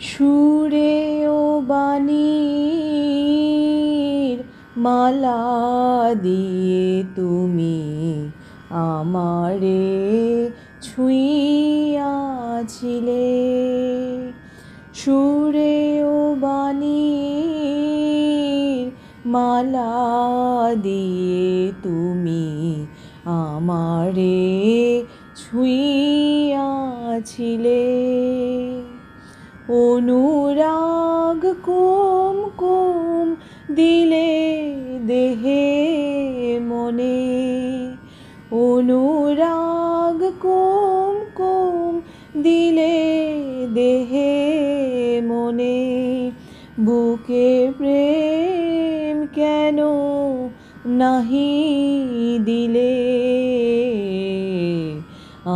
সুরে ও বাণীর মালা দিয়ে তুমি আমারে ছুঁইয়াছিলে। সুরে ও বাণীর মালা দিয়ে তুমি আমারে ছুঁইয়াছিলে। অনুরাগ কুমকুম দিলে দেহে মনে, অনুরাগ কুমকুম দিলে দেহে মনে। বুকে প্রেম কেন নাহি দিলে,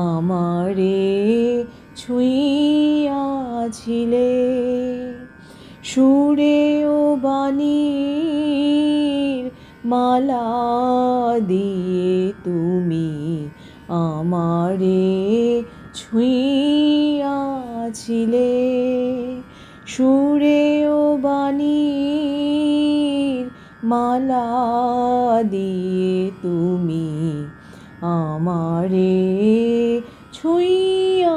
আমারে ছুঁইয়াছিলে। সুরে ও বাণীর মালা দিয়ে তুমি আমারে ছুঁইয়াছিলে। সুরে ও বাণীর মালা দিয়ে তুমি আমারে ছুঁইয়াছিলে।